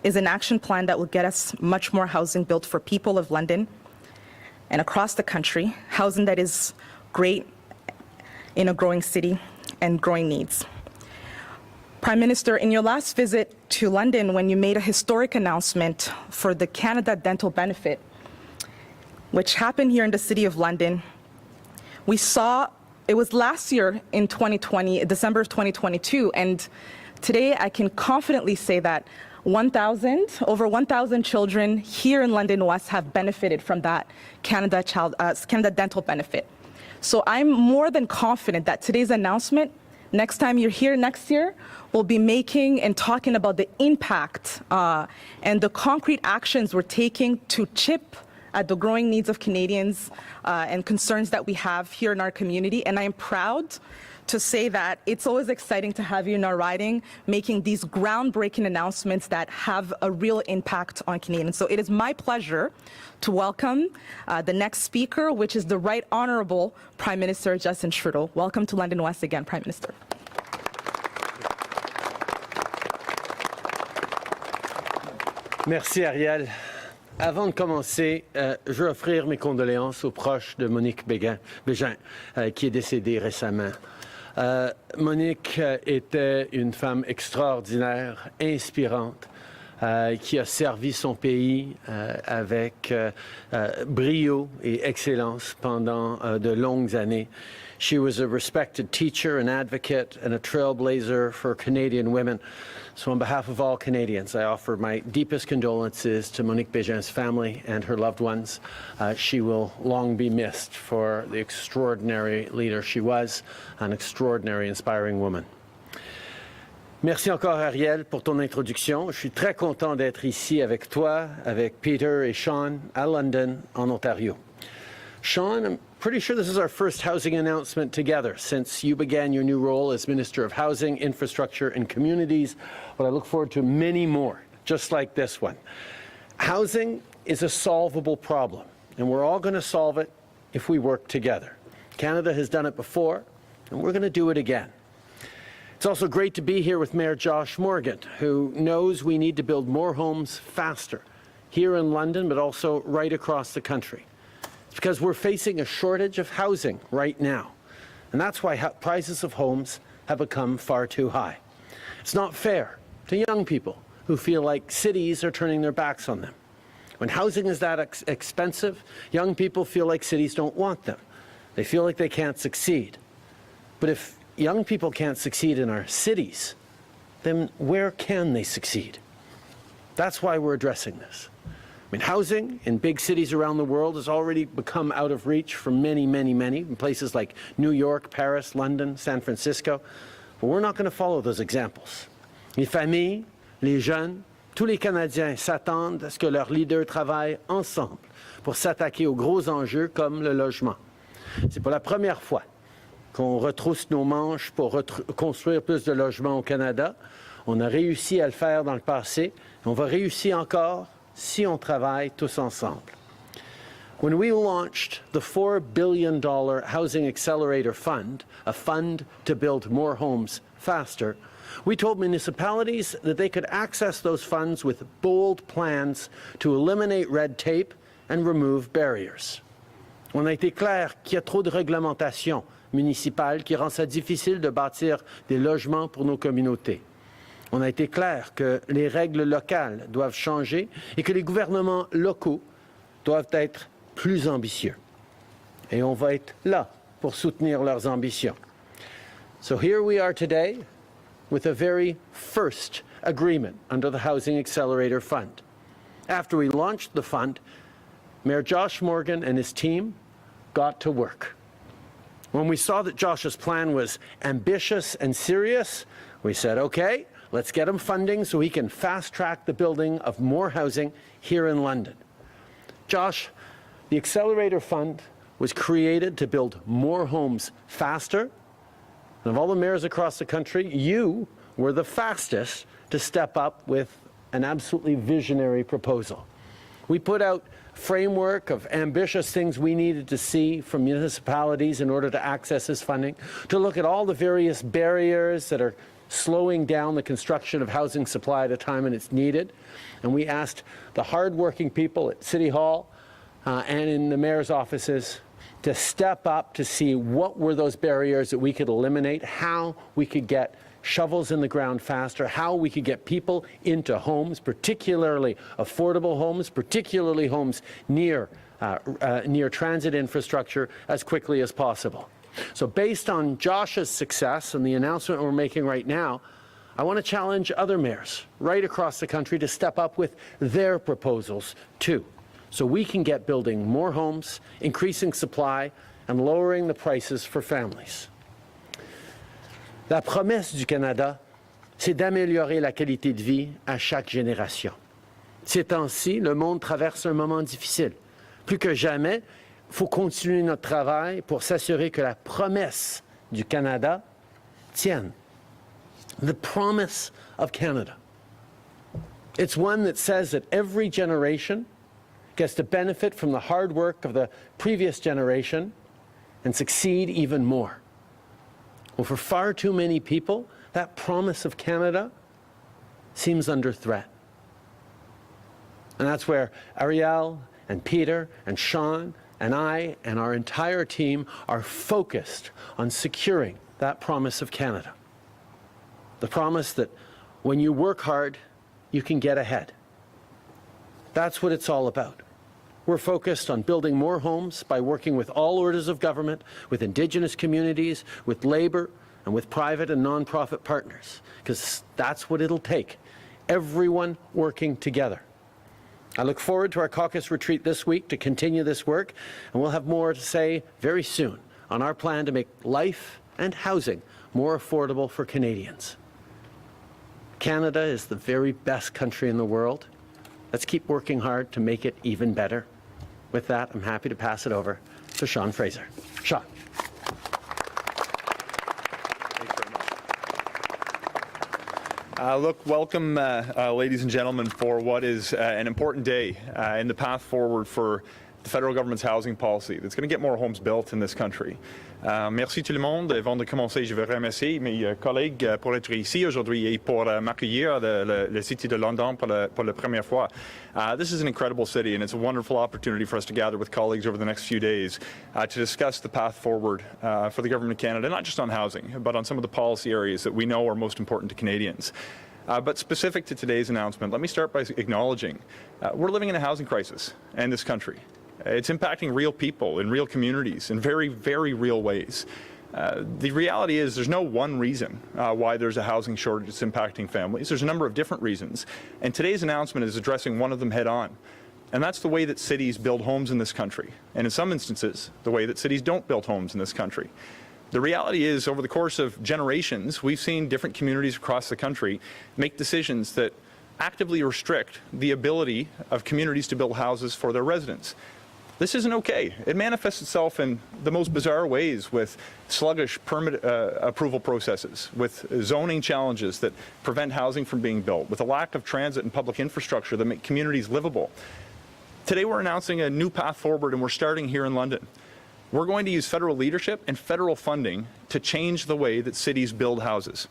is an action plan that will get us much more housing built for people of London and across the country, housing that is great in a growing city and growing needs. Prime Minister, in your last visit to London, when you made a historic announcement for the Canada Dental Benefit, which happened here in the City of London, we saw, it was last year in 2020, December of 2022, and today I can confidently say that over 1,000 children here in London West have benefited from that Canada Dental Benefit. So I'm more than confident that today's announcement, next time you're here next year, we'll be making and talking about the impact and the concrete actions we're taking to chip at the growing needs of Canadians and concerns that we have here in our community. And I am proud to say that it's always exciting to have you in our riding, making these groundbreaking announcements that have a real impact on Canadians. So it is my pleasure to welcome the next speaker, which is the Right Honourable Prime Minister Justin Trudeau. Welcome to London West again, Prime Minister. Merci Ariel. Avant de commencer, je veux offrir mes condoléances aux proches de Monique Bégin, qui est décédée récemment. Monique était une femme extraordinaire, inspirante, qui a servi son pays avec brio et excellence pendant de longues années. She was a respected teacher, an advocate, and a trailblazer for Canadian women. So on behalf of all Canadians, I offer my deepest condolences to Monique Bégin's family and her loved ones. She will long be missed for the extraordinary leader she was, an extraordinary, inspiring woman. Merci encore Ariel pour ton introduction. Je suis très content d'être ici avec toi, avec Peter et Sean à London, en Ontario. Sean, I'm pretty sure this is our first housing announcement together since you began your new role as Minister of Housing, Infrastructure and Communities, but I look forward to many more, just like this one. Housing is a solvable problem, and we're all going to solve it if we work together. Canada has done it before, and we're going to do it again. It's also great to be here with Mayor Josh Morgan, who knows we need to build more homes faster, here in London, but also right across the country. It's because we're facing a shortage of housing right now, and that's why prices of homes have become far too high. It's not fair to young people who feel like cities are turning their backs on them. When housing is that expensive, young people feel like cities don't want them. They feel like they can't succeed. But if young people can't succeed in our cities, then where can they succeed? That's why we're addressing this. I mean, housing in big cities around the world has already become out of reach for many, in places like New York, Paris, London, San Francisco. But we're not going to follow those examples. Les familles, les jeunes, tous les Canadiens s'attendent à ce que leurs leaders travaillent ensemble pour s'attaquer aux gros enjeux comme le logement. C'est pour la première fois qu'on retrousse nos manches pour construire plus de logements au Canada. On a réussi à le faire dans le passé. On va réussir encore si on travaille tous ensemble. When we launched the $4 billion Housing Accelerator Fund, a fund to build more homes faster, we told municipalities that they could access those funds with bold plans to eliminate red tape and remove barriers. On a été clair qu'il y a trop de réglementation municipale qui rend ça difficile de bâtir des logements pour nos communautés. On a été clair que les règles locales doivent changer et que les gouvernements locaux doivent être plus ambitieux. Et on va être là pour soutenir leurs ambitions. So here we are today with a very first agreement under the Housing Accelerator Fund. After we launched the fund, Mayor Josh Morgan and his team got to work. When we saw that Josh's plan was ambitious and serious, we said, okay, let's get him funding so he can fast-track the building of more housing here in London. Josh, the Accelerator Fund was created to build more homes faster. And of all the mayors across the country, you were the fastest to step up with an absolutely visionary proposal. We put out a framework of ambitious things we needed to see from municipalities in order to access this funding, to look at all the various barriers that are slowing down the construction of housing supply at a time when it's needed. And we asked the hardworking people at City Hall and in the mayor's offices to step up to see what were those barriers that we could eliminate, how we could get shovels in the ground faster, how we could get people into homes, particularly affordable homes, particularly homes near transit infrastructure, as quickly as possible. So based on Josh's success and the announcement we're making right now, I want to challenge other mayors right across the country to step up with their proposals too, so we can get building more homes, increasing supply, and lowering the prices for families. La promesse du Canada, c'est d'améliorer la qualité de vie à chaque génération. Ces temps-ci, le monde traverse un moment difficile. Plus que jamais, il faut continuer notre travail pour s'assurer que la promesse du Canada tienne. The promise of Canada. It's one that says that every generation gets to benefit from the hard work of the previous generation and succeed even more. Well, for far too many people, that promise of Canada seems under threat. And that's where Ariel and Peter and Sean and I and our entire team are focused on securing that promise of Canada. The promise that when you work hard, you can get ahead. That's what it's all about. We're focused on building more homes by working with all orders of government, with Indigenous communities, with labor, and with private and nonprofit partners, because that's what it'll take, everyone working together. I look forward to our caucus retreat this week to continue this work, and we'll have more to say very soon on our plan to make life and housing more affordable for Canadians. Canada is the very best country in the world. Let's keep working hard to make it even better. With that, I'm happy to pass it over to Sean Fraser. Sean. Look, welcome, ladies and gentlemen, for what is an important day in the path forward for the federal government's housing policy that's going to get more homes built in this country. Merci tout le monde. Avant de commencer, je veux remercier mes collègues pour être ici aujourd'hui et pour m'accueillir le City de London pour la première fois. This is an incredible city, and it's a wonderful opportunity for us to gather with colleagues over the next few days to discuss the path forward for the Government of Canada, not just on housing, but on some of the policy areas that we know are most important to Canadians. But specific to today's announcement, let me start by acknowledging we're living in a housing crisis in this country. It's impacting real people in real communities in very, very real ways. The reality is there's no one reason why there's a housing shortage that's impacting families. There's a number of different reasons. And today's announcement is addressing one of them head on. And that's the way that cities build homes in this country. And in some instances, the way that cities don't build homes in this country. The reality is, over the course of generations, we've seen different communities across the country make decisions that actively restrict the ability of communities to build houses for their residents. This isn't okay. It manifests itself in the most bizarre ways, with sluggish permit approval processes, with zoning challenges that prevent housing from being built, with a lack of transit and public infrastructure that make communities livable. Today we're announcing a new path forward, and we're starting here in London. We're going to use federal leadership and federal funding to change the way that cities build houses.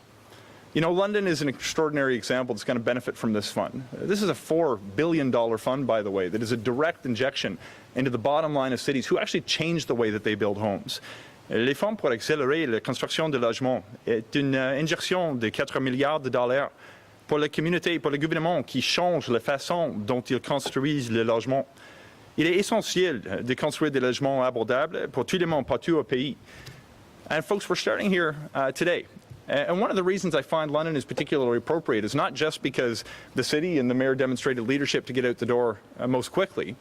You know, London is an extraordinary example that's going to benefit from this fund. This is a $4 billion fund, by the way, that is a direct injection into the bottom line of cities who actually change the way that they build homes. Les fonds pour accélérer la construction de logements est une injection de 4 milliards de dollars pour la communauté et pour le gouvernement qui change la façon dont ils construisent les logements. Il est essentiel de construire des logements abordables pour tout le monde partout au pays. And folks, we're starting here today. And one of the reasons I find London is particularly appropriate is not just because the city and the mayor demonstrated leadership to get out the door most quickly,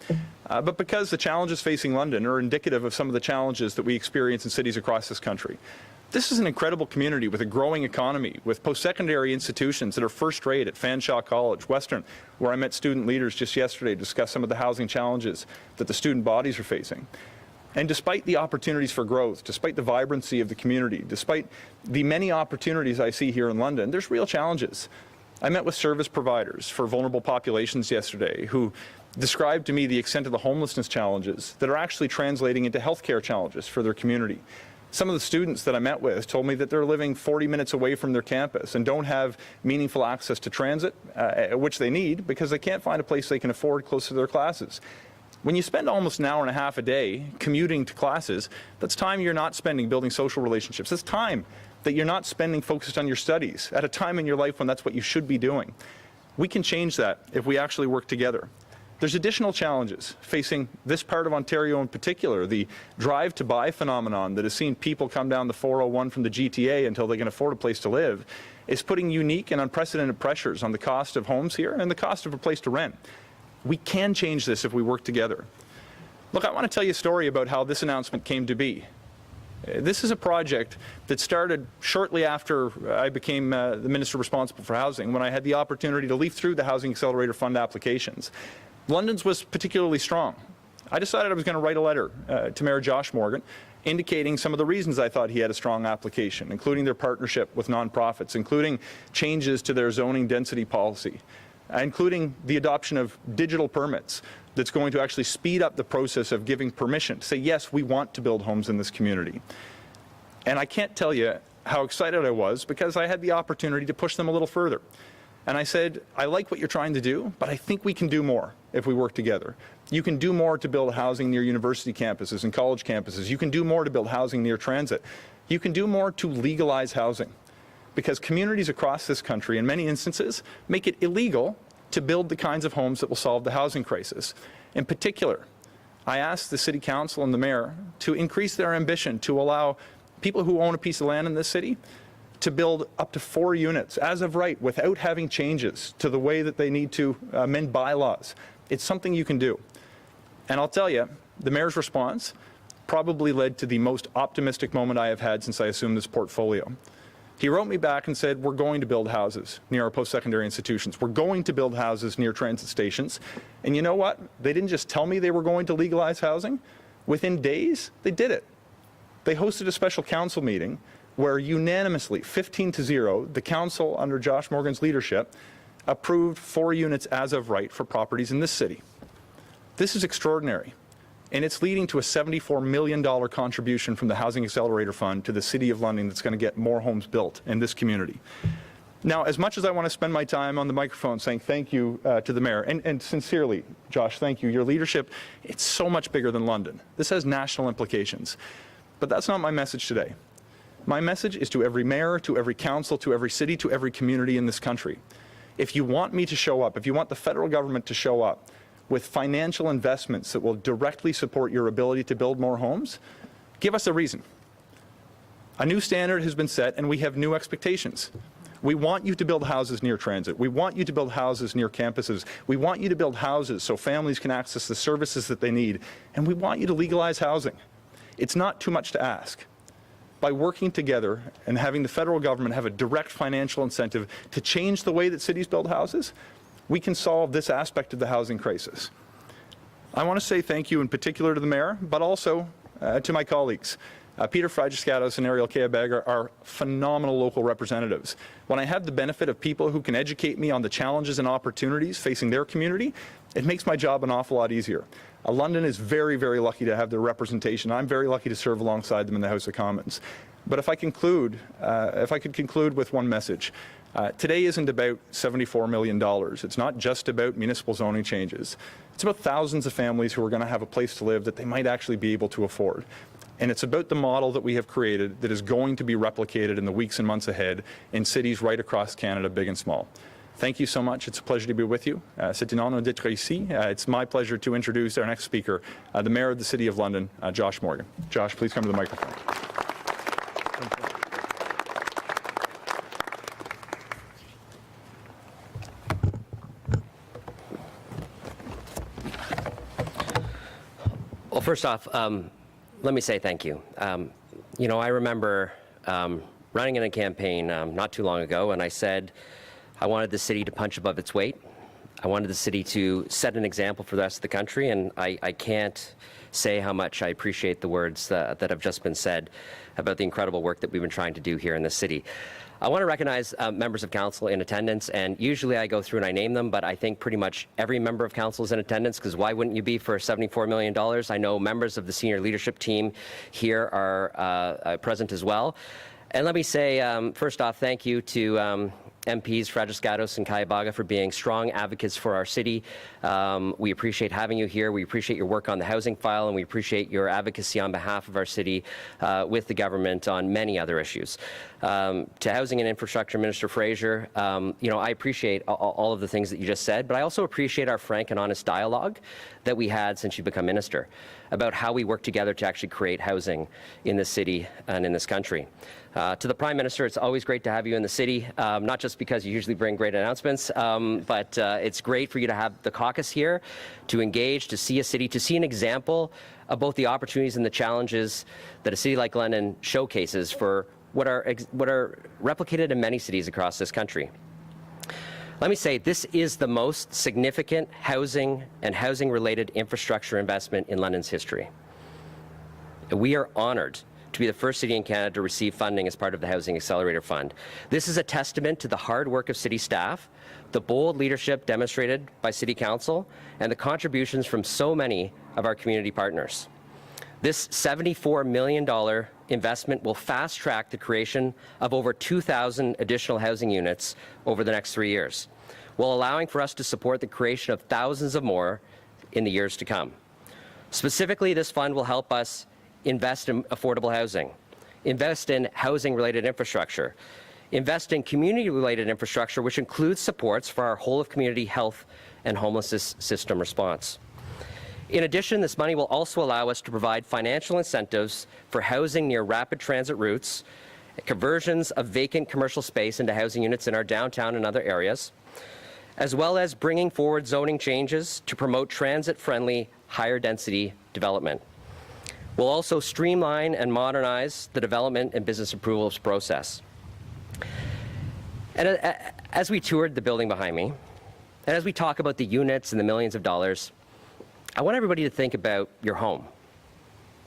but because the challenges facing London are indicative of some of the challenges that we experience in cities across this country. This is an incredible community with a growing economy, with post-secondary institutions that are first-rate at Fanshawe College, Western, where I met student leaders just yesterday to discuss some of the housing challenges that the student bodies are facing. And despite the opportunities for growth, despite the vibrancy of the community, despite the many opportunities I see here in London, there's real challenges. I met with service providers for vulnerable populations yesterday who described to me the extent of the homelessness challenges that are actually translating into healthcare challenges for their community. Some of the students that I met with told me that they're living 40 minutes away from their campus and don't have meaningful access to transit, which they need because they can't find a place they can afford close to their classes. When you spend almost an hour and a half a day commuting to classes, that's time you're not spending building social relationships. That's time that you're not spending focused on your studies at a time in your life when that's what you should be doing. We can change that if we actually work together. There's additional challenges facing this part of Ontario in particular. The drive to buy phenomenon that has seen people come down the 401 from the GTA until they can afford a place to live is putting unique and unprecedented pressures on the cost of homes here and the cost of a place to rent. We can change this if we work together. Look, I want to tell you a story about how this announcement came to be. This is a project that started shortly after I became the minister responsible for housing, when I had the opportunity to leaf through the Housing Accelerator Fund applications. London's was particularly strong. I decided I was going to write a letter to Mayor Josh Morgan indicating some of the reasons I thought he had a strong application, including their partnership with nonprofits, including changes to their zoning density policy, including the adoption of digital permits that's going to actually speed up the process of giving permission to say, yes, we want to build homes in this community. And I can't tell you how excited I was because I had the opportunity to push them a little further. And I said, I like what you're trying to do, but I think we can do more if we work together. You can do more to build housing near university campuses and college campuses. You can do more to build housing near transit. You can do more to legalize housing, because communities across this country, in many instances, make it illegal to build the kinds of homes that will solve the housing crisis. In particular, I asked the City Council and the Mayor to increase their ambition to allow people who own a piece of land in this city to build up to 4 units as of right without having changes to the way that they need to amend bylaws. It's something you can do. And I'll tell you, the Mayor's response probably led to the most optimistic moment I have had since I assumed this portfolio. He wrote me back and said, we're going to build houses near our post-secondary institutions. We're going to build houses near transit stations. And you know what? They didn't just tell me they were going to legalize housing. Within days, they did it. They hosted a special council meeting where unanimously, 15-0, the council under Josh Morgan's leadership approved 4 units as of right for properties in this city. This is extraordinary, and it's leading to a $74 million contribution from the Housing Accelerator Fund to the City of London that's going to get more homes built in this community. Now, as much as I want to spend my time on the microphone saying thank you to the Mayor, and sincerely, Josh, thank you. Your leadership, it's so much bigger than London. This has national implications. But that's not my message today. My message is to every mayor, to every council, to every city, to every community in this country. If you want me to show up, if you want the federal government to show up with financial investments that will directly support your ability to build more homes, give us a reason. A new standard has been set and we have new expectations. We want you to build houses near transit. We want you to build houses near campuses. We want you to build houses so families can access the services that they need. And we want you to legalize housing. It's not too much to ask. By working together and having the federal government have a direct financial incentive to change the way that cities build houses, we can solve this aspect of the housing crisis. I want to say thank you in particular to the Mayor, but also to my colleagues. Peter Fragiskatos and Ariel Keabag are phenomenal local representatives. When I have the benefit of people who can educate me on the challenges and opportunities facing their community, it makes my job an awful lot easier. London is very, very lucky to have their representation. I'm very lucky to serve alongside them in the House of Commons. But if I could conclude with one message. Today isn't about $74 million. It's not just about municipal zoning changes. It's about thousands of families who are going to have a place to live that they might actually be able to afford. And it's about the model that we have created that is going to be replicated in the weeks and months ahead in cities right across Canada, big and small. Thank you so much. It's a pleasure to be with you. C'est un honneur d'être ici. It's my pleasure to introduce our next speaker, the Mayor of the City of London, Josh Morgan. Josh, please come to the microphone. Well, first off, let me say thank you. You know, I remember running in a campaign not too long ago, and I said I wanted the city to punch above its weight. I wanted the city to set an example for the rest of the country, and I can't say how much I appreciate the words that have just been said about the incredible work that we've been trying to do here in the city. I want to recognize members of council in attendance, and usually I go through and I name them, but I think pretty much every member of council is in attendance, because why wouldn't you be for $74 million? I know members of the senior leadership team here are present as well. And let me say, first off, thank you to MPs Frajascatos and Kayabaga for being strong advocates for our city. We appreciate having you here. We appreciate your work on the housing file, and we appreciate your advocacy on behalf of our city with the government on many other issues. To Housing and Infrastructure Minister Fraser, I appreciate all of the things that you just said, but I also appreciate our frank and honest dialogue that we had since you become minister about how we work together to actually create housing in this city and in this country. To the Prime Minister, it's always great to have you in the city, not just because you usually bring great announcements, but it's great for you to have the caucus here, to engage, to see a city, to see an example of both the opportunities and the challenges that a city like London showcases for what are replicated in many cities across this country. Let me say, this is the most significant housing and housing-related infrastructure investment in London's history. We are honored to be the first city in Canada to receive funding as part of the Housing Accelerator Fund. This is a testament to the hard work of city staff, the bold leadership demonstrated by City Council, and the contributions from so many of our community partners. This $74 million investment will fast-track the creation of over 2,000 additional housing units over the next 3 years, while allowing for us to support the creation of thousands of more in the years to come. Specifically, this fund will help us invest in affordable housing, invest in housing-related infrastructure, invest in community-related infrastructure, which includes supports for our whole-of-community health and homelessness system response. In addition, this money will also allow us to provide financial incentives for housing near rapid transit routes, conversions of vacant commercial space into housing units in our downtown and other areas, as well as bringing forward zoning changes to promote transit-friendly, higher-density development. We'll also streamline and modernize the development and business approvals process. And as we toured the building behind me, and as we talk about the units and the millions of dollars, I want everybody to think about your home,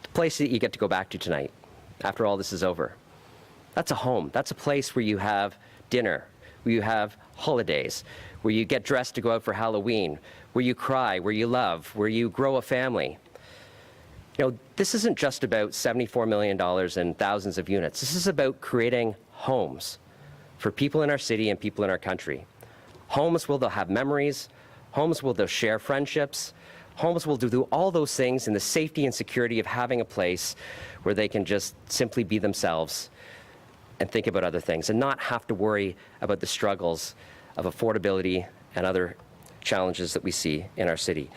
the place that you get to go back to tonight after all this is over. That's a home. That's a place where you have dinner, where you have holidays, where you get dressed to go out for Halloween, where you cry, where you love, where you grow a family. This isn't just about $74 million and thousands of units. This is about creating homes for people in our city and people in our country. Homes where they'll have memories, homes where they'll share friendships, homes will do all those things in the safety and security of having a place where they can just simply be themselves and think about other things and not have to worry about the struggles of affordability and other challenges that we see in our city.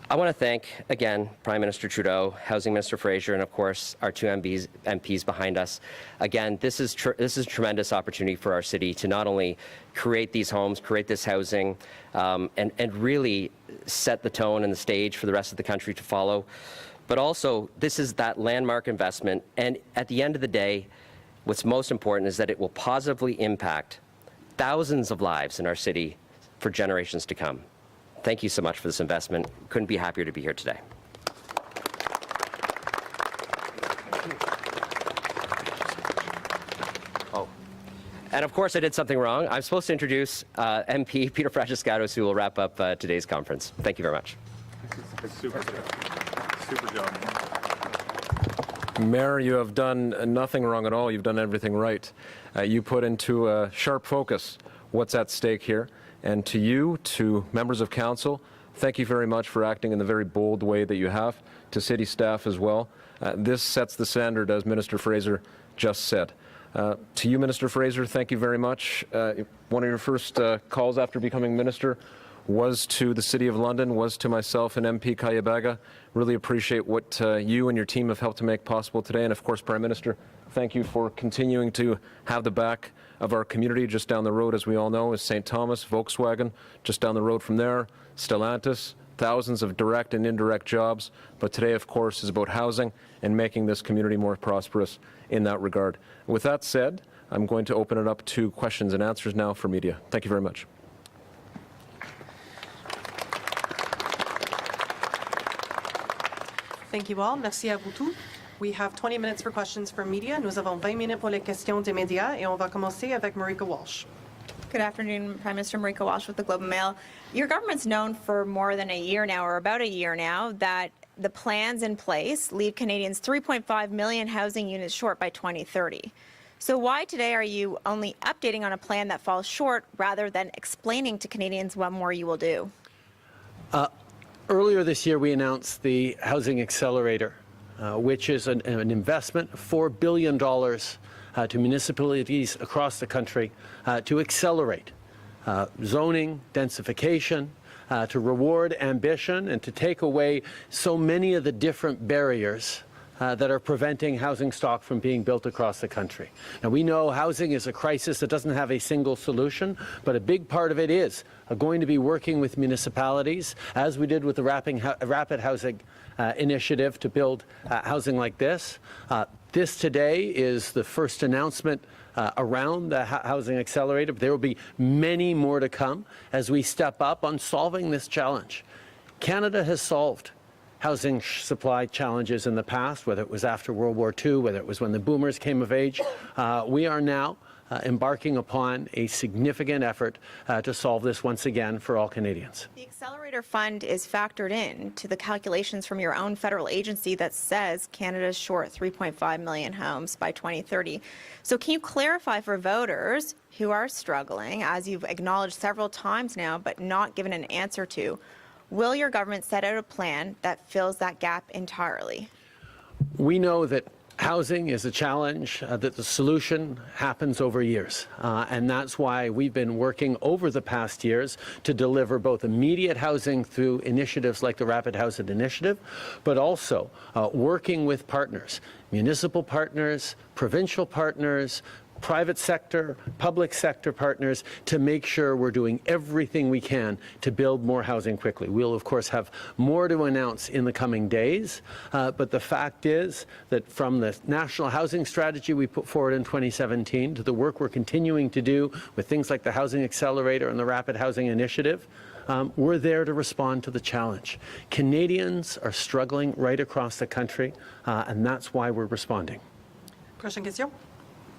I want to thank, again, Prime Minister Trudeau, Housing Minister Fraser, and of course, our two MPs behind us. Again, this is a tremendous opportunity for our city to not only create these homes, create this housing, and really set the tone and the stage for the rest of the country to follow, but also this is that landmark investment. And at the end of the day, what's most important is that it will positively impact thousands of lives in our city for generations to come. Thank you so much for this investment. Couldn't be happier to be here today. Oh, and of course I did something wrong. I'm supposed to introduce MP Peter Frajascatos, who will wrap up today's conference. Thank you very much. Super job. Mayor, you have done nothing wrong at all. You've done everything right. You put into sharp focus what's at stake here. And to you, to members of council, thank you very much for acting in the very bold way that you have, to city staff as well. This sets the standard, as Minister Fraser just said. To you, Minister Fraser, thank you very much. One of your first calls after becoming minister was to the City of London, was to myself and MP Kayabaga. Really appreciate what you and your team have helped to make possible today. And of course, Prime Minister, thank you for continuing to have the back of our community. Just down the road, as we all know, is St. Thomas, Volkswagen. Just down the road from there, Stellantis, thousands of direct and indirect jobs. But today, of course, is about housing and making this community more prosperous in that regard. With that said, I'm going to open it up to questions and answers now for media. Thank you very much. Thank you all. Merci à vous tous. We have 20 minutes for questions from media. Nous avons 20 minutes pour les questions des médias et on va commencer avec Marika Walsh. Good afternoon, Prime Minister Marika Walsh with the Globe and Mail. Your government's known for more than a year now, or about a year now, that the plans in place leave Canadians 3.5 million housing units short by 2030. So why today are you only updating on a plan that falls short rather than explaining to Canadians what more you will do? Earlier this year, we announced the Housing Accelerator, which is an investment of $4 billion to municipalities across the country to accelerate zoning, densification, to reward ambition, and to take away so many of the different barriers that are preventing housing stock from being built across the country. Now, we know housing is a crisis that doesn't have a single solution, but a big part of it is going to be working with municipalities, as we did with the Rapid Housing Initiative, to build housing like this. This today is the first announcement around the Housing Accelerator. There will be many more to come as we step up on solving this challenge. Canada has solved housing supply challenges in the past, whether it was after World War II, whether it was when the boomers came of age. We are now embarking upon a significant effort to solve this once again for all Canadians. The Accelerator Fund is factored in to the calculations from your own federal agency that says Canada's short 3.5 million homes by 2030. So can you clarify for voters who are struggling, as you've acknowledged several times now, but not given an answer to, will your government set out a plan that fills that gap entirely? We know that housing is a challenge, that the solution happens over years. And that's why we've been working over the past years to deliver both immediate housing through initiatives like the Rapid Housing Initiative, but also working with partners, municipal partners, provincial partners, private sector, public sector partners, to make sure we're doing everything we can to build more housing quickly. We'll, of course, have more to announce in the coming days, but the fact is that from the National Housing Strategy we put forward in 2017 to the work we're continuing to do with things like the Housing Accelerator and the Rapid Housing Initiative, we're there to respond to the challenge. Canadians are struggling right across the country, and that's why we're responding. Prochaine question.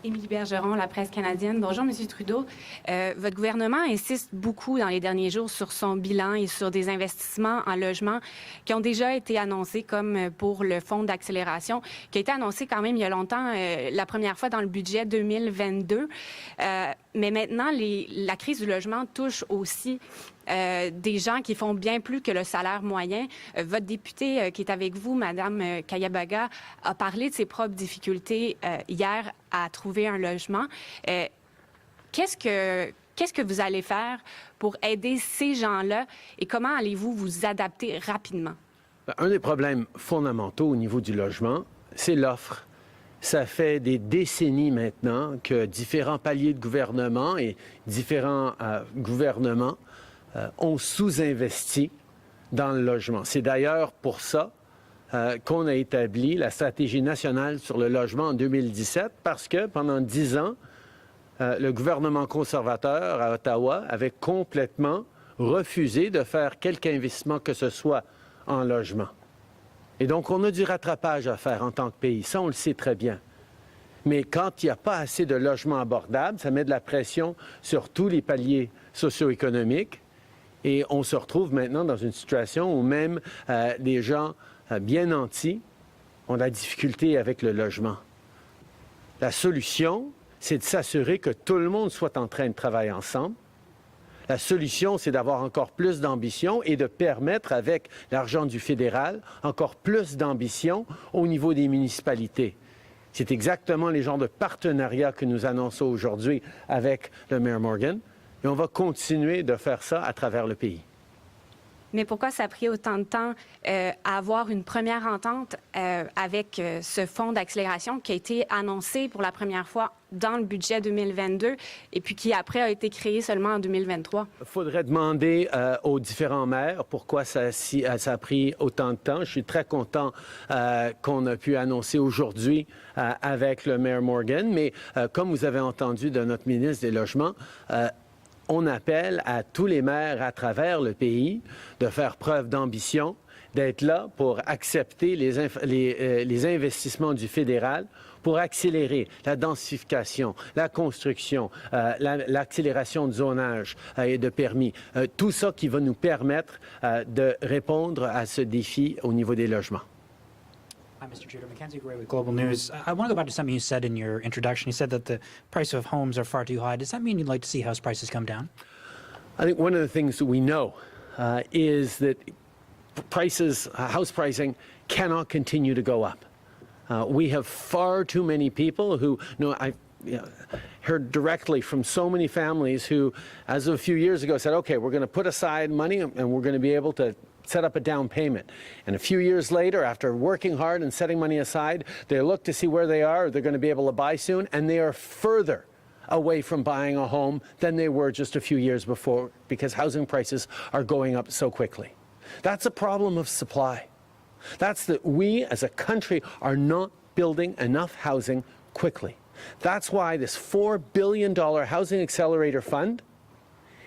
Émilie Bergeron, La Presse canadienne. Bonjour, M. Trudeau. Votre gouvernement insiste beaucoup dans les derniers jours sur son bilan et sur des investissements en logement qui ont déjà été annoncés, comme pour le fonds d'accélération, qui a été annoncé quand même il y a longtemps, la première fois dans le budget 2022. Mais maintenant, la crise du logement touche aussi des gens qui font bien plus que le salaire moyen. Votre députée qui est avec vous, Mme Kayabaga, a parlé de ses propres difficultés hier à trouver un logement. Qu'est-ce que vous allez faire pour aider ces gens-là et comment allez-vous vous adapter rapidement? Un des problèmes fondamentaux au niveau du logement, c'est l'offre. Ça fait des décennies maintenant que différents paliers de gouvernement et différents gouvernements ont sous-investi dans le logement. C'est d'ailleurs pour ça qu'on a établi la stratégie nationale sur le logement en 2017, parce que pendant 10 ans, le gouvernement conservateur à Ottawa avait complètement refusé de faire quelque investissement que ce soit en logement. Et donc, on a du rattrapage à faire en tant que pays. Ça, on le sait très bien. Mais quand il n'y a pas assez de logements abordables, ça met de la pression sur tous les paliers socio-économiques. Et on se retrouve maintenant dans une situation où même les gens bien nantis ont de la difficulté avec le logement. La solution, c'est de s'assurer que tout le monde soit en train de travailler ensemble. La solution, c'est d'avoir encore plus d'ambition et de permettre, avec l'argent du fédéral, encore plus d'ambition au niveau des municipalités. C'est exactement les genres de partenariats que nous annonçons aujourd'hui avec le maire Morgan. Et on va continuer de faire ça à travers le pays. Mais pourquoi ça a pris autant de temps à avoir une première entente avec ce fonds d'accélération qui a été annoncé pour la première fois dans le budget 2022 et puis qui après a été créé seulement en 2023? Il faudrait demander aux différents maires pourquoi ça a pris autant de temps. Je suis très content qu'on a pu annoncer aujourd'hui avec le maire Morgan, mais comme vous avez entendu de notre ministre des Logements, on appelle à tous les maires à travers le pays de faire preuve d'ambition, d'être là pour accepter les investissements du fédéral pour accélérer la densification, la construction, l'accélération de zonage et de permis. Tout ça qui va nous permettre de répondre à ce défi au niveau des logements. Hi, Mr. Trudeau. Mackenzie Gray with Global News. I want to go back to something you said in your introduction. You said that the price of homes are far too high. Does that mean you'd like to see house prices come down? I think one of the things that we know is that house pricing cannot continue to go up. We have far too many people who, I've heard directly from so many families who, as of a few years ago, said, okay, we're going to put aside money and we're going to be able to set up a down payment. And a few years later, after working hard and setting money aside, they look to see where they are, they're going to be able to buy soon, and they are further away from buying a home than they were just a few years before because housing prices are going up so quickly. That's a problem of supply. That's that we as a country are not building enough housing quickly. That's why this $4 billion Housing Accelerator Fund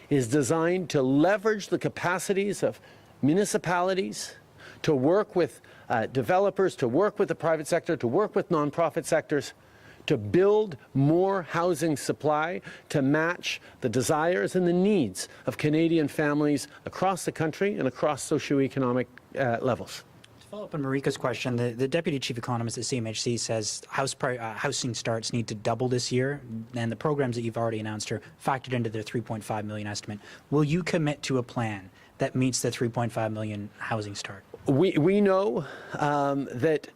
is designed to leverage the capacities of municipalities, to work with developers, to work with the private sector, to work with nonprofit sectors, to build more housing supply to match the desires and the needs of Canadian families across the country and across socioeconomic levels. To follow up on Marika's question, the Deputy Chief Economist at CMHC says housing starts need to double this year, and the programs that you've already announced are factored into their $3.5 million estimate. Will you commit to a plan that meets the $3.5 million housing start? We know that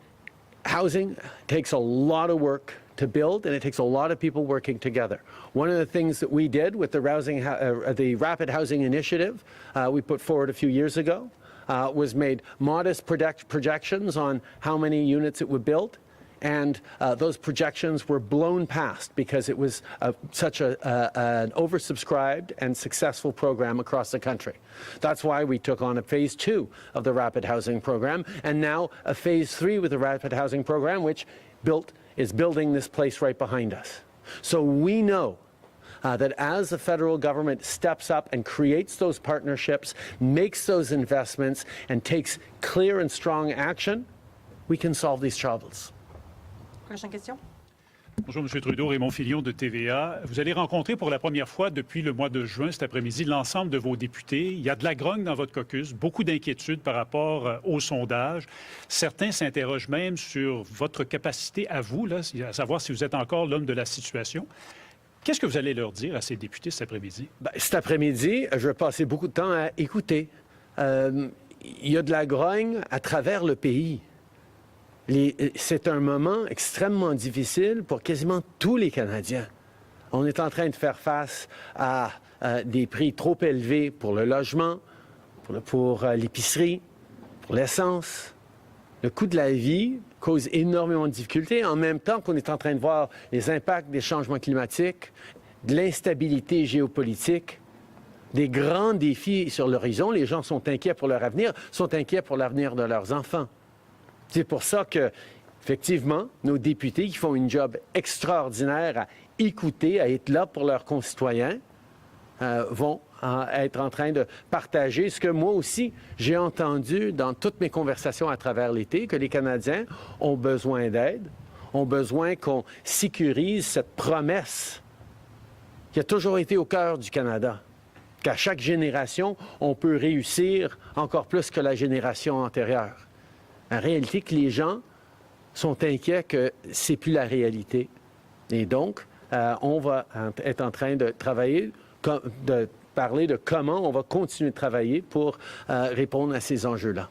housing takes a lot of work to build, and it takes a lot of people working together. One of the things that we did with the Rapid Housing Initiative we put forward a few years ago was made modest projections on how many units it would build, and those projections were blown past because it was such an oversubscribed and successful program across the country. That's why we took on a phase 2 of the Rapid Housing Program, and now a phase 3 with the Rapid Housing Program, which is building this place right behind us. So we know that as the federal government steps up and creates those partnerships, makes those investments, and takes clear and strong action, we can solve these troubles. Prochaine question. Bonjour, M. Trudeau. Raymond Filion de TVA. Vous allez rencontrer pour la première fois depuis le mois de juin, cet après-midi, l'ensemble de vos députés. Il y a de la grogne dans votre caucus, beaucoup d'inquiétudes par rapport au sondage. Certains s'interrogent même sur votre capacité à vous, là, à savoir si vous êtes encore l'homme de la situation. Qu'est-ce que vous allez leur dire à ces députés cet après-midi? Cet après-midi, je vais passer beaucoup de temps à écouter. Il y a de la grogne à travers le pays. C'est un moment extrêmement difficile pour quasiment tous les Canadiens. On est en train de faire face à des prix trop élevés pour le logement, pour l'épicerie, pour l'essence. Le coût de la vie cause énormément de difficultés, en même temps qu'on est en train de voir les impacts des changements climatiques, de l'instabilité géopolitique, des grands défis sur l'horizon. Les gens sont inquiets pour leur avenir, sont inquiets pour l'avenir de leurs enfants. C'est pour ça que, effectivement, nos députés qui font une job extraordinaire à écouter, à être là pour leurs concitoyens, vont être en train de partager ce que moi aussi j'ai entendu dans toutes mes conversations à travers l'été, que les Canadiens ont besoin d'aide, ont besoin qu'on sécurise cette promesse qui a toujours été au cœur du Canada, qu'à chaque génération, on peut réussir encore plus que la génération antérieure. En réalité, que les gens sont inquiets que c'est plus la réalité. Et donc, on va être en train de travailler, de parler de comment on va continuer de travailler pour répondre à ces enjeux-là.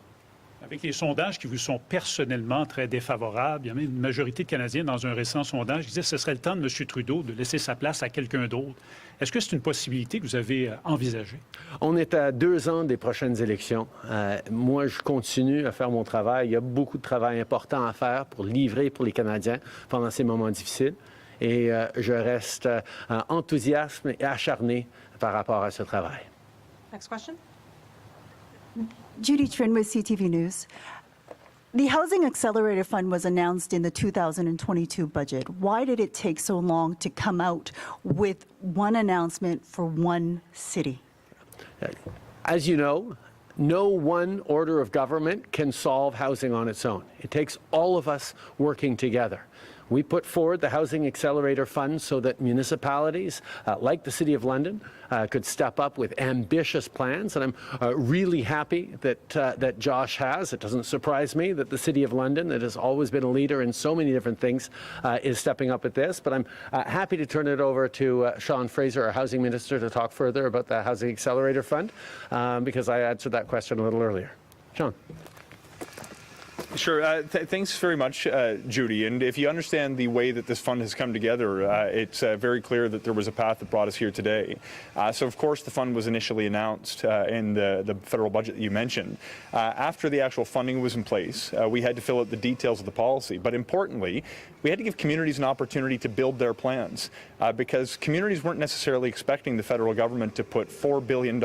Avec les sondages qui vous sont personnellement très défavorables, il y a même une majorité de Canadiens dans un récent sondage qui disait que ce serait le temps de M. Trudeau de laisser sa place à quelqu'un d'autre. Est-ce que c'est une possibilité que vous avez envisagée? On est à 2 ans des prochaines élections. Moi, je continue à faire mon travail. Il y a beaucoup de travail important à faire pour livrer pour les Canadiens pendant ces moments difficiles. Et je reste enthousiaste et acharné par rapport à ce travail. Next question. Judy Trin with CTV News. The Housing Accelerator Fund was announced in the 2022 budget. Why did it take so long to come out with one announcement for one city? As you know, no one order of government can solve housing on its own. It takes all of us working together. We put forward the Housing Accelerator Fund so that municipalities, like the City of London, could step up with ambitious plans. And I'm really happy that Josh has. It doesn't surprise me that the City of London, that has always been a leader in so many different things, is stepping up at this. But I'm happy to turn it over to Sean Fraser, our Housing Minister, to talk further about the Housing Accelerator Fund, because I answered that question a little earlier. Sean. Sure. Thanks very much, Judy. And if you understand the way that this fund has come together, it's very clear that there was a path that brought us here today. So, of course, the fund was initially announced in the federal budget that you mentioned. After the actual funding was in place, we had to fill out the details of the policy. But importantly, we had to give communities an opportunity to build their plans because communities weren't necessarily expecting the federal government to put $4 billion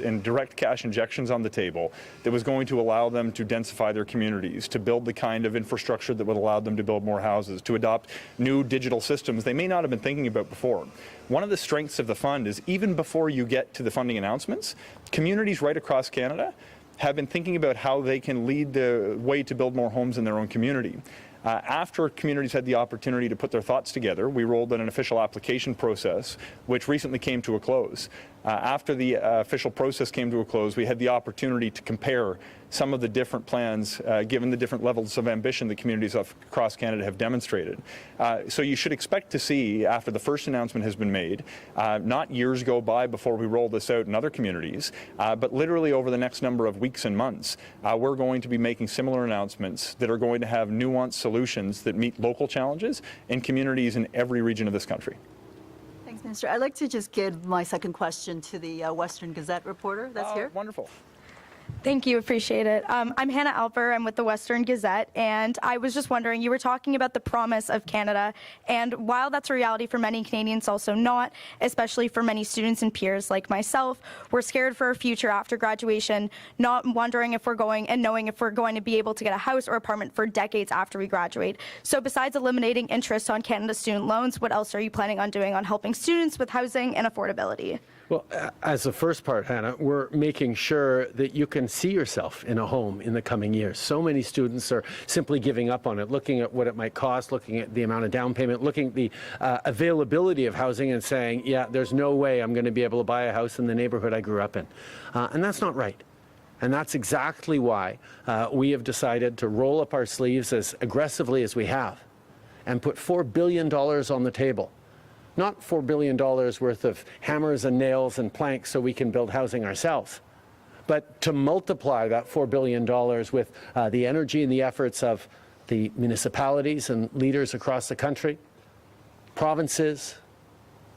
in direct cash injections on the table that was going to allow them to densify their communities, to build the kind of infrastructure that would allow them to build more houses, to adopt new digital systems they may not have been thinking about before. One of the strengths of the fund is even before you get to the funding announcements, communities right across Canada have been thinking about how they can lead the way to build more homes in their own community. After communities had the opportunity to put their thoughts together, we rolled out an official application process, which recently came to a close. After the official process came to a close, we had the opportunity to compare some of the different plans, given the different levels of ambition that communities across Canada have demonstrated. So you should expect to see, after the first announcement has been made, not years go by before we roll this out in other communities, but literally over the next number of weeks and months, we're going to be making similar announcements that are going to have nuanced solutions that meet local challenges in communities in every region of this country. Thanks, Minister. I'd like to just give my second question to the Western Gazette reporter that's here. Wonderful. Thank you. Appreciate it. I'm Hannah Alper. I'm with the Western Gazette, and I was just wondering, you were talking about the promise of Canada, and while that's a reality for many Canadians, also not, especially for many students and peers like myself, we're scared for our future after graduation, not wondering if we're going and knowing if we're going to be able to get a house or apartment for decades after we graduate. So besides eliminating interest on Canada's student loans, what else are you planning on doing on helping students with housing and affordability? Well, as the first part, Hannah, we're making sure that you can see yourself in a home in the coming years. So many students are simply giving up on it, looking at what it might cost, looking at the amount of down payment, looking at the availability of housing and saying, yeah, there's no way I'm going to be able to buy a house in the neighborhood I grew up in. And that's not right. And that's exactly why we have decided to roll up our sleeves as aggressively as we have and put $4 billion on the table. Not $4 billion worth of hammers and nails and planks so we can build housing ourselves, but to multiply that $4 billion with the energy and the efforts of the municipalities and leaders across the country, provinces,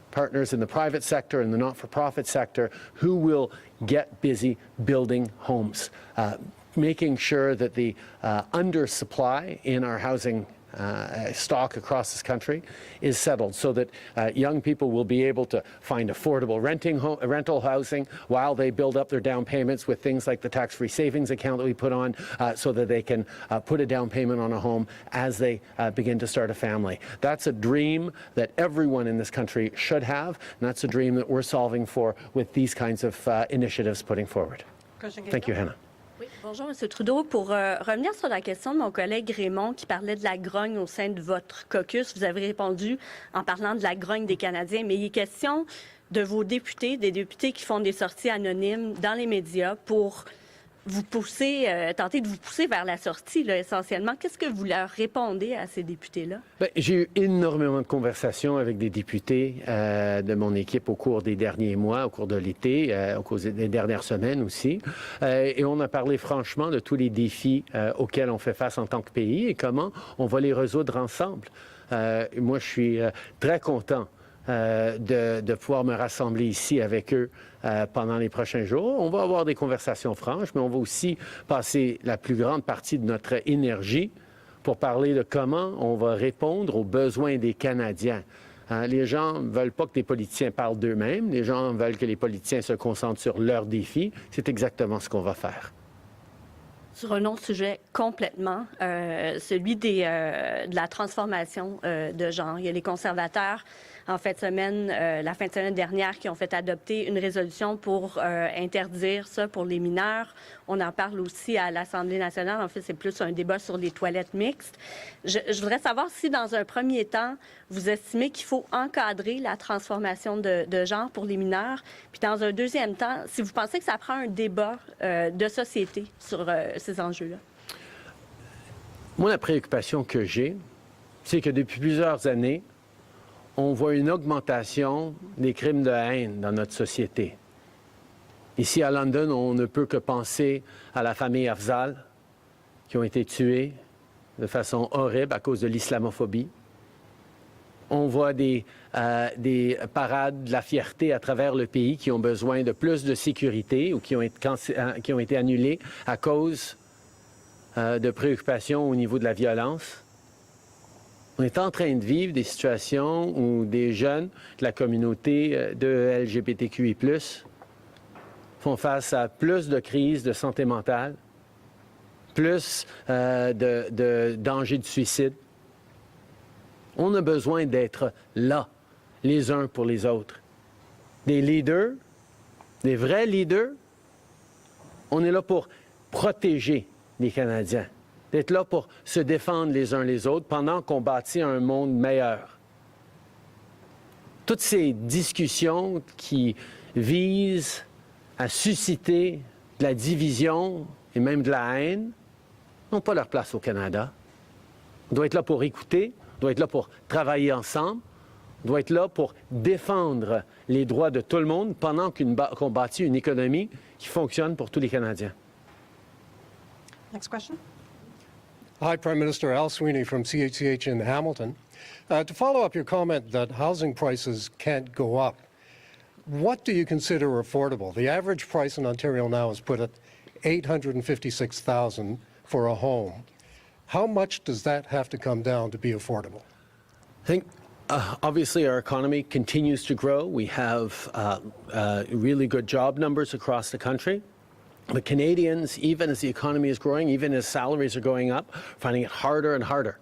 partners in the private sector and the not-for-profit sector who will get busy building homes, making sure that the undersupply in our housing stock across this country is settled so that young people will be able to find affordable rental housing while they build up their down payments with things like the tax-free savings account that we put on so that they can put a down payment on a home as they begin to start a family. That's a dream that everyone in this country should have, and that's a dream that we're solving for with these kinds of initiatives putting forward. Thank you, Hannah. Oui, bonjour, M. Trudeau. Pour revenir sur la question de mon collègue Raymond qui parlait de la grogne au sein de votre caucus, vous avez répondu en parlant de la grogne des Canadiens, mais il est question de vos députés, des députés qui font des sorties anonymes dans les médias pour vous pousser, tenter de vous pousser vers la sortie, là, essentiellement. Qu'est-ce que vous leur répondez à ces députés-là? J'ai eu énormément de conversations avec des députés de mon équipe au cours des derniers mois, au cours de l'été, au cours des dernières semaines aussi. Et on a parlé franchement de tous les défis auxquels on fait face en tant que pays et comment on va les résoudre ensemble. Moi, je suis très content de pouvoir me rassembler ici avec eux pendant les prochains jours. On va avoir des conversations franches, mais on va aussi passer la plus grande partie de notre énergie pour parler de comment on va répondre aux besoins des Canadiens. Les gens ne veulent pas que les politiciens parlent d'eux-mêmes. Les gens veulent que les politiciens se concentrent sur leurs défis. C'est exactement ce qu'on va faire. Sur un autre sujet complètement, celui de la transformation de genre. Il y a les conservateurs en fin de semaine, la fin de semaine dernière, qui ont fait adopter une résolution pour interdire ça pour les mineurs. On en parle aussi à l'Assemblée nationale. En fait, c'est plus un débat sur les toilettes mixtes. Je voudrais savoir si, dans un premier temps, vous estimez qu'il faut encadrer la transformation de genre pour les mineurs. Puis, dans un deuxième temps, si vous pensez que ça prend un débat de société sur ces enjeux-là. Moi, la préoccupation que j'ai, c'est que depuis plusieurs années, on voit une augmentation des crimes de haine dans notre société. Ici à London, on ne peut que penser à la famille Afzal, qui ont été tués de façon horrible à cause de l'islamophobie. On voit des parades de la fierté à travers le pays qui ont besoin de plus de sécurité ou qui ont été annulées à cause de préoccupations au niveau de la violence. On est en train de vivre des situations où des jeunes de la communauté de LGBTQI+, font face à plus de crises de santé mentale, plus de dangers de suicide. On a besoin d'être là, les uns pour les autres. Des leaders, des vrais leaders, on est là pour protéger les Canadiens, d'être là pour se défendre les uns les autres pendant qu'on bâtit un monde meilleur. Toutes ces discussions qui visent à susciter de la division et même de la haine n'ont pas leur place au Canada. On doit être là pour écouter, on doit être là pour travailler ensemble, on doit être là pour défendre les droits de tout le monde pendant qu'on bâtit une économie qui fonctionne pour tous les Canadiens. Next question. Hi, Prime Minister. Al Sweeney from CHCH in Hamilton. To follow up your comment that housing prices can't go up, what do you consider affordable? The average price in Ontario now is put at $856,000 for a home. How much does that have to come down to be affordable? I think obviously our economy continues to grow. We have really good job numbers across the country. But Canadians, even as the economy is growing, even as salaries are going up, finding it harder and harder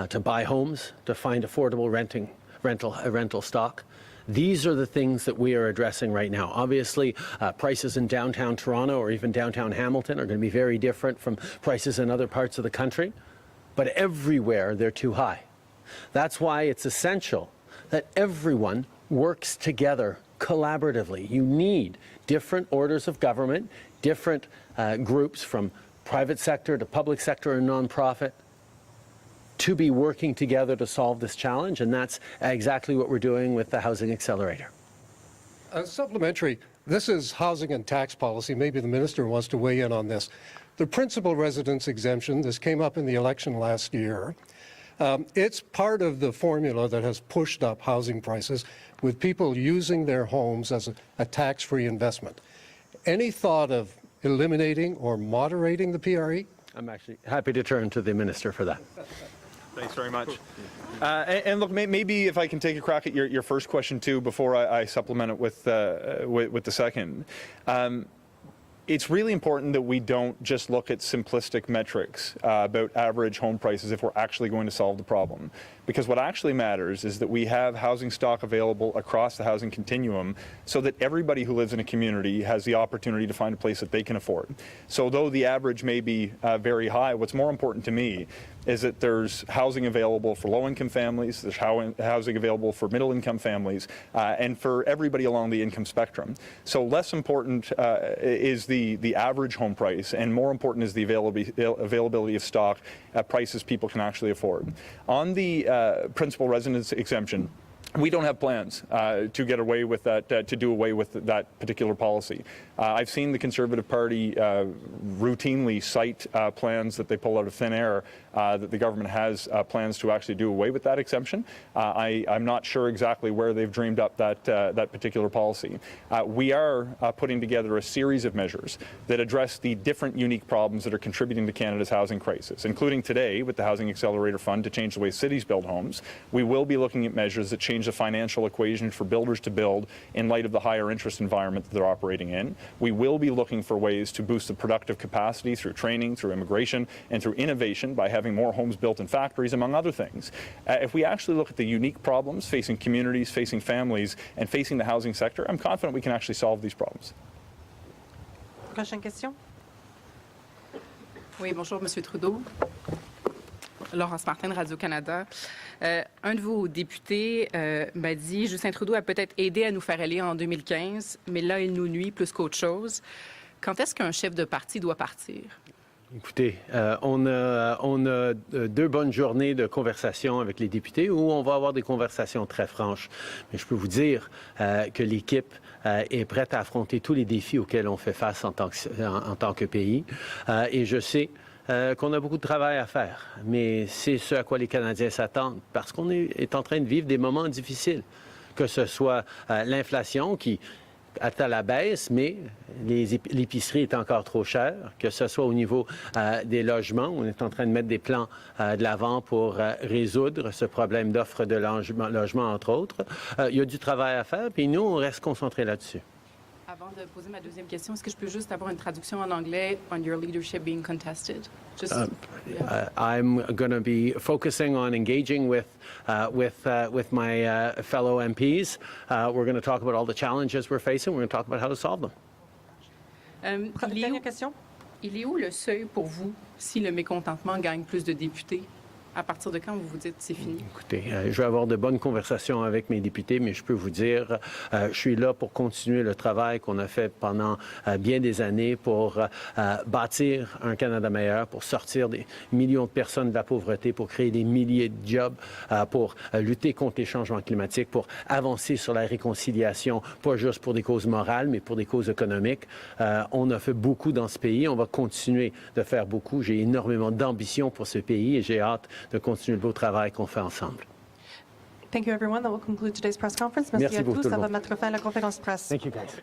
to buy homes, to find affordable rental stock. These are the things that we are addressing right now. Obviously, prices in downtown Toronto or even downtown Hamilton are going to be very different from prices in other parts of the country, but everywhere they're too high. That's why it's essential that everyone works together collaboratively. You need different orders of government, different groups from private sector to public sector and nonprofit to be working together to solve this challenge, and that's exactly what we're doing with the Housing Accelerator. Supplementary, this is housing and tax policy. Maybe the minister wants to weigh in on this. The principal residence exemption, this came up in the election last year. It's part of the formula that has pushed up housing prices with people using their homes as a tax-free investment. Any thought of eliminating or moderating the PRE? I'm actually happy to turn to the minister for that. Thanks very much. And look, maybe if I can take a crack at your first question too, before I supplement it with the second. It's really important that we don't just look at simplistic metrics about average home prices if we're actually going to solve the problem. Because what actually matters is that we have housing stock available across the housing continuum so that everybody who lives in a community has the opportunity to find a place that they can afford. So though the average may be very high, what's more important to me is that there's housing available for low-income families, there's housing available for middle-income families, and for everybody along the income spectrum. So less important is the average home price, and more important is the availability of stock at prices people can actually afford. On the principal residence exemption, we don't have plans to get away with that, to do away with that particular policy. I've seen the Conservative Party routinely cite plans that they pull out of thin air that the government has plans to actually do away with that exemption. I'm not sure exactly where they've dreamed up that particular policy. We are putting together a series of measures that address the different unique problems that are contributing to Canada's housing crisis, including today with the Housing Accelerator Fund to change the way cities build homes. We will be looking at measures that change change the financial equation for builders to build in light of the higher interest environment that they're operating in. We will be looking for ways to boost the productive capacity through training, through immigration, and through innovation by having more homes built in factories, among other things. If we actually look at the unique problems facing communities, facing families, and facing the housing sector, I'm confident we can actually solve these problems. Prochaine question. Oui, bonjour, M. Trudeau. Laurence Martin de Radio-Canada. Un de vos députés m'a dit, Justin Trudeau a peut-être aidé à nous faire aller en 2015, mais là, il nous nuit plus qu'autre chose. Quand est-ce qu'un chef de parti doit partir? Écoutez, on a 2 bonnes journées de conversation avec les députés où on va avoir des conversations très franches. Mais je peux vous dire que l'équipe est prête à affronter tous les défis auxquels on fait face en tant que pays. Et je sais qu'on a beaucoup de travail à faire, mais c'est ce à quoi les Canadiens s'attendent parce qu'on est en train de vivre des moments difficiles, que ce soit l'inflation qui est à la baisse, mais l'épicerie est encore trop chère, que ce soit au niveau des logements. On est en train de mettre des plans de l'avant pour résoudre ce problème d'offre de logement, entre autres. Il y a du travail à faire, puis nous, on reste concentrés là-dessus. Avant de poser ma deuxième question, est-ce que je peux juste avoir une traduction en anglais on your leadership being contested? I'm going to be focusing on engaging with my fellow MPs. We're going to talk about all the challenges we're facing. We're going to talk about how to solve them. Dernière question. Il est où le seuil pour vous si le mécontentement gagne plus de députés? À partir de quand vous vous dites c'est fini? Écoutez, je vais avoir de bonnes conversations avec mes députés, mais je peux vous dire, je suis là pour continuer le travail qu'on a fait pendant bien des années pour bâtir un Canada meilleur, pour sortir des millions de personnes de la pauvreté, pour créer des milliers de jobs, pour lutter contre les changements climatiques, pour avancer sur la réconciliation, pas juste pour des causes morales, mais pour des causes économiques. On a fait beaucoup dans ce pays, on va continuer de faire beaucoup. J'ai énormément d'ambition pour ce pays et j'ai hâte de continuer le beau travail qu'on fait ensemble. Thank you, everyone. That will conclude today's press conference. Merci à beaucoup, tous. tout le Ça va monde. mettre fin à la conférence de presse. Thank you, guys.